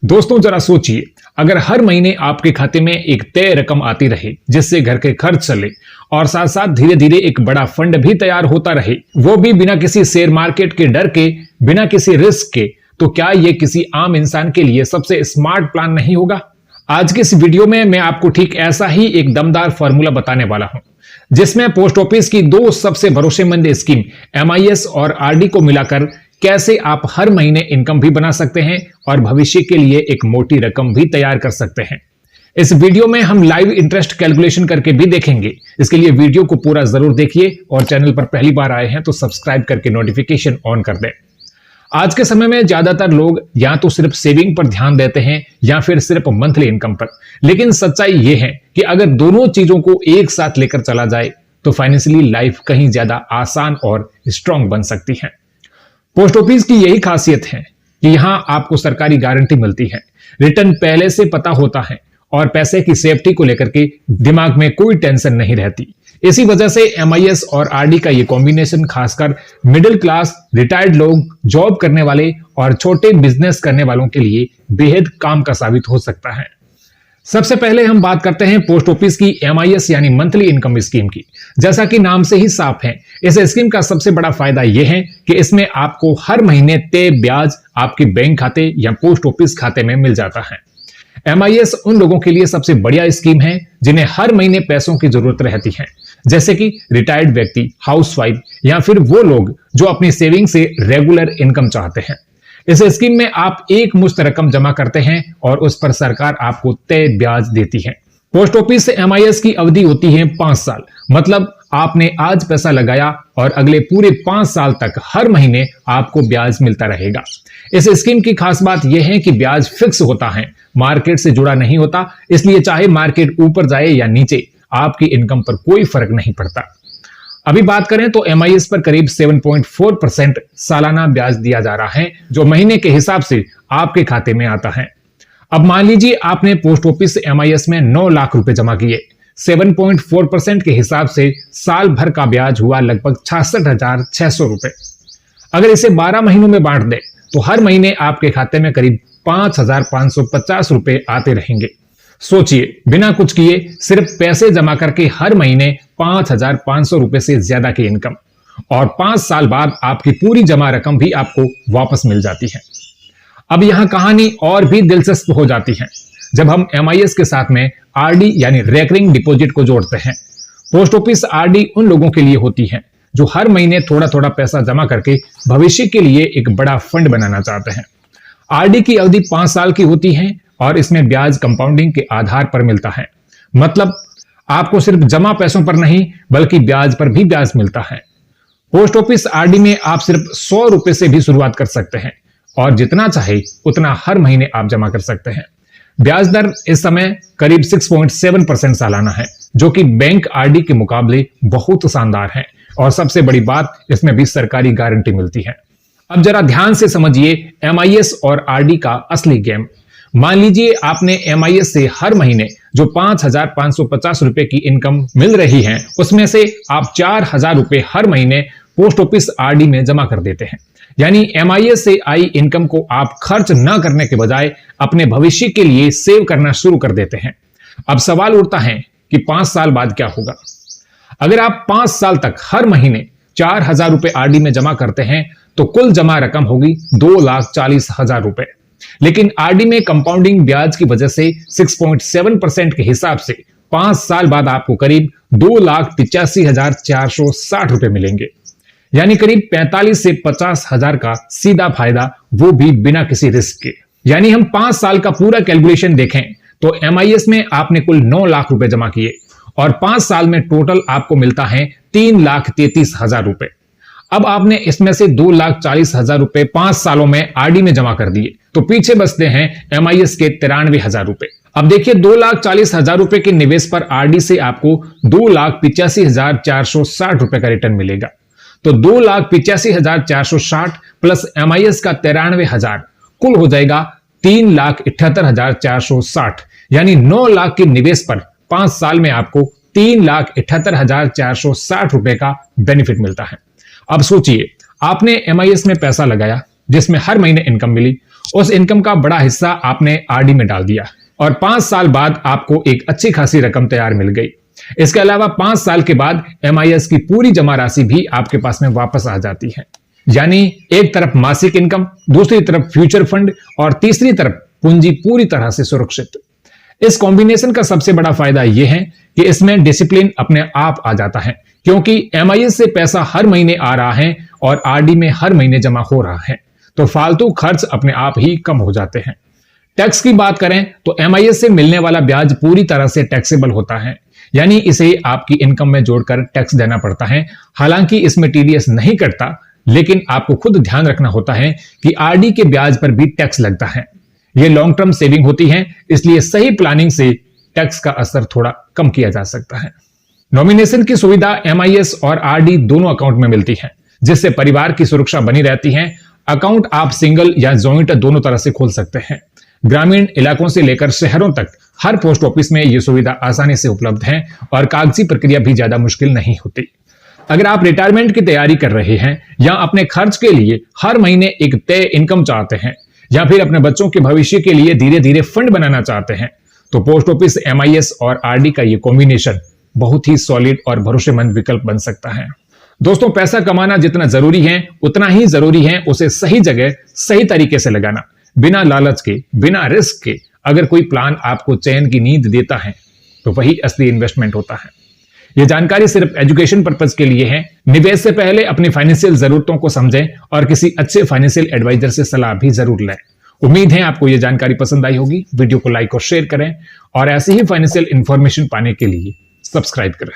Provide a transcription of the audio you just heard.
दोस्तों जरा सोचिए, अगर हर महीने आपके खाते में एक तय रकम आती रहे जिससे घर के खर्च चले और साथ साथ धीरे धीरे एक बड़ा फंड भी तैयार होता रहे, वो भी बिना किसी शेयर मार्केट के डर के, बिना किसी रिस्क के, तो क्या ये किसी आम इंसान के लिए सबसे स्मार्ट प्लान नहीं होगा? आज के इस वीडियो में मैं आपको ठीक ऐसा ही एक दमदार फॉर्मूला बताने वाला हूं, जिसमें पोस्ट ऑफिस की दो सबसे भरोसेमंद स्कीम MIS और RD को मिलाकर कैसे आप हर महीने इनकम भी बना सकते हैं और भविष्य के लिए एक मोटी रकम भी तैयार कर सकते हैं। इस वीडियो में हम लाइव इंटरेस्ट कैलकुलेशन करके भी देखेंगे। इसके लिए वीडियो को पूरा जरूर देखिए और चैनल पर पहली बार आए हैं तो सब्सक्राइब करके नोटिफिकेशन ऑन कर दें। आज के समय में ज्यादातर लोग या तो सिर्फ सेविंग पर ध्यान देते हैं या फिर सिर्फ मंथली इनकम पर, लेकिन सच्चाई यह है कि अगर दोनों चीजों को एक साथ लेकर चला जाए तो फाइनेंशियली लाइफ कहीं ज्यादा आसान और स्ट्रांग बन सकती है। पोस्ट ऑफिस की यही खासियत है कि यहां आपको सरकारी गारंटी मिलती है, रिटर्न पहले से पता होता है और पैसे की सेफ्टी को लेकर के दिमाग में कोई टेंशन नहीं रहती। इसी वजह से MIS और RD का ये कॉम्बिनेशन खासकर मिडिल क्लास, रिटायर्ड लोग, जॉब करने वाले और छोटे बिजनेस करने वालों के लिए बेहद काम का साबित हो सकता है। सबसे पहले हम बात करते हैं पोस्ट ऑफिस की MIS यानी मंथली इनकम स्कीम की। जैसा कि नाम से ही साफ है, इस स्कीम का सबसे बड़ा फायदा यह है कि इसमें आपको हर महीने तय ब्याज आपके बैंक खाते या पोस्ट ऑफिस खाते में मिल जाता है। MIS उन लोगों के लिए सबसे बढ़िया स्कीम है जिन्हें हर महीने पैसों की जरूरत रहती है, जैसे कि रिटायर्ड व्यक्ति, हाउसवाइफ या फिर वो लोग जो अपनी सेविंग से रेगुलर इनकम चाहते हैं। इस स्कीम में आप एक मुश्त रकम जमा करते हैं और उस पर सरकार आपको तय ब्याज देती है। पोस्ट ऑफिस से MIS की अवधि होती है 5 साल, मतलब आपने आज पैसा लगाया और अगले पूरे 5 साल तक हर महीने आपको ब्याज मिलता रहेगा। इस स्कीम की खास बात यह है कि ब्याज फिक्स होता है, मार्केट से जुड़ा नहीं होता, इसलिए चाहे मार्केट ऊपर जाए या नीचे आपकी इनकम पर कोई फर्क नहीं पड़ता। अभी बात करें तो MIS पर करीब 7.4% सालाना ब्याज दिया जा रहा है, जो महीने के हिसाब से आपके खाते में आता है। अब मान लीजिए आपने पोस्ट ऑफिस से MIS में 9 लाख रुपए जमा किए। 7.4% के हिसाब से साल भर का ब्याज हुआ लगभग 66,600 रुपए। अगर इसे 12 महीनों में बांट दे तो हर महीने आपके खाते में करीब 5,550 रुपए आते रहेंगे। सोचिए, बिना कुछ किए सिर्फ पैसे जमा करके हर महीने 5,500 रुपए से ज्यादा की इनकम, और 5 साल बाद आपकी पूरी जमा रकम भी आपको वापस मिल जाती है। अब यहां कहानी और भी दिलचस्प हो जाती है जब हम MIS के साथ में RD यानी रेकरिंग डिपॉजिट को जोड़ते हैं। पोस्ट ऑफिस RD उन लोगों के लिए होती है जो हर महीने थोड़ा थोड़ा पैसा जमा करके भविष्य के लिए एक बड़ा फंड बनाना चाहते हैं। RD की अवधि 5 साल की होती है और इसमें ब्याज कंपाउंडिंग के आधार पर मिलता है, मतलब आपको सिर्फ जमा पैसों पर नहीं बल्कि ब्याज पर भी ब्याज मिलता है। पोस्ट ऑफिस RD में आप सिर्फ 100 रुपए से भी शुरुआत कर सकते हैं और जितना चाहे उतना हर महीने आप जमा कर सकते हैं। ब्याज दर इस समय करीब 6.7% सालाना है, जो कि बैंक RD के मुकाबले बहुत शानदार है, और सबसे बड़ी बात, इसमें भी सरकारी गारंटी मिलती है। अब जरा ध्यान से समझिए MIS और RD का असली गेम। मान लीजिए आपने MIS से हर महीने जो 5,550 रुपए की इनकम मिल रही है, उसमें से आप 4,000 रुपए हर महीने पोस्ट ऑफिस RD में जमा कर देते हैं। यानी MIS से आई इनकम को आप खर्च न करने के बजाय अपने भविष्य के लिए सेव करना शुरू कर देते हैं। अब सवाल उठता है कि 5 साल बाद क्या होगा? अगर आप 5 साल तक हर महीने 4,000 रुपए RD में जमा करते हैं तो कुल जमा रकम होगी 2,40,000 रुपए। लेकिन RD में कंपाउंडिंग ब्याज की वजह से 6.7% के हिसाब से 5 साल बाद आपको करीब 2,85,460 रुपए मिलेंगे, यानी करीब 45 से 50,000 का सीधा फायदा, वो भी बिना किसी रिस्क के। यानी हम 5 साल का पूरा कैलकुलेशन देखें तो MIS में आपने कुल 9 लाख रुपए जमा किए और 5 साल में टोटल आपको मिलता है 3,33,000 रुपए। अब आपने इसमें से 2,40,000 रुपए 5 सालों में RD में जमा कर दिए, तो पीछे बचते हैं MIS के 93,000 रुपए। अब देखिए, 2,40,000 रुपए के निवेश पर RD से आपको 2,85,460 रुपए का रिटर्न मिलेगा। तो 2,85,460 प्लस MIS का 93,000 कुल हो जाएगा 3,78,460, यानी 9 लाख के निवेश पर 5 साल में आपको 3,78,460 रुपए का बेनिफिट मिलता है। अब सोचिए, आपने MIS में पैसा लगाया जिसमें हर महीने इनकम मिली उस इनकम का बड़ा हिस्सा आपने आरडी में डाल दिया और 5 साल बाद आपको एक अच्छी खासी रकम तैयार मिल गई। इसके अलावा 5 साल के बाद MIS की पूरी जमा राशि भी आपके पास में वापस आ जाती है। यानी एक तरफ मासिक इनकम, दूसरी तरफ फ्यूचर फंड और तीसरी तरफ पूंजी पूरी तरह से सुरक्षित। इस कॉम्बिनेशन का सबसे बड़ा फायदा यह है कि इसमें डिसिप्लिन अपने आप आ जाता है, क्योंकि MIS से पैसा हर महीने आ रहा है और आरडी में हर महीने जमा हो रहा है, तो फालतू खर्च अपने आप ही कम हो जाते हैं। टैक्स की बात करें तो MIS से मिलने वाला ब्याज पूरी तरह से टैक्सेबल होता है, यानी इसे आपकी इनकम में जोड़कर टैक्स देना पड़ता है। हालांकि इसमें TDS नहीं कटता, लेकिन आपको खुद ध्यान रखना होता है कि आरडी के ब्याज पर भी टैक्स लगता है। यह लॉन्ग टर्म सेविंग होती है, इसलिए सही प्लानिंग से टैक्स का असर थोड़ा कम किया जा सकता है। नॉमिनेशन की सुविधा MIS और आरडी दोनों अकाउंट में मिलती है, जिससे परिवार की सुरक्षा बनी रहती है। अकाउंट आप सिंगल या जॉइंट दोनों तरह से खोल सकते हैं। ग्रामीण इलाकों से लेकर शहरों तक हर पोस्ट ऑफिस में यह सुविधा आसानी से उपलब्ध है और कागजी प्रक्रिया भी ज्यादा मुश्किल नहीं होती। अगर आप रिटायरमेंट की तैयारी कर रहे हैं या अपने खर्च के लिए हर महीने एक तय इनकम चाहते हैं या फिर अपने बच्चों के भविष्य के लिए धीरे धीरे फंड बनाना चाहते हैं, तो पोस्ट ऑफिस MIS और आरडी का यह कॉम्बिनेशन बहुत ही सॉलिड और भरोसेमंद विकल्प बन सकता है। दोस्तों, पैसा कमाना जितना जरूरी है उतना ही जरूरी है उसे सही जगह सही तरीके से लगाना, बिना लालच के, बिना रिस्क के। अगर कोई प्लान आपको चैन की नींद देता है तो वही असली इन्वेस्टमेंट होता है। यह जानकारी सिर्फ एजुकेशन पर्पस के लिए है। निवेश से पहले अपनी फाइनेंशियल जरूरतों को समझें और किसी अच्छे फाइनेंशियल एडवाइजर से सलाह भी जरूर लें। उम्मीद है आपको यह जानकारी पसंद आई होगी। वीडियो को लाइक और शेयर करें और ऐसी ही फाइनेंशियल इंफॉर्मेशन पाने के लिए सब्सक्राइब करें।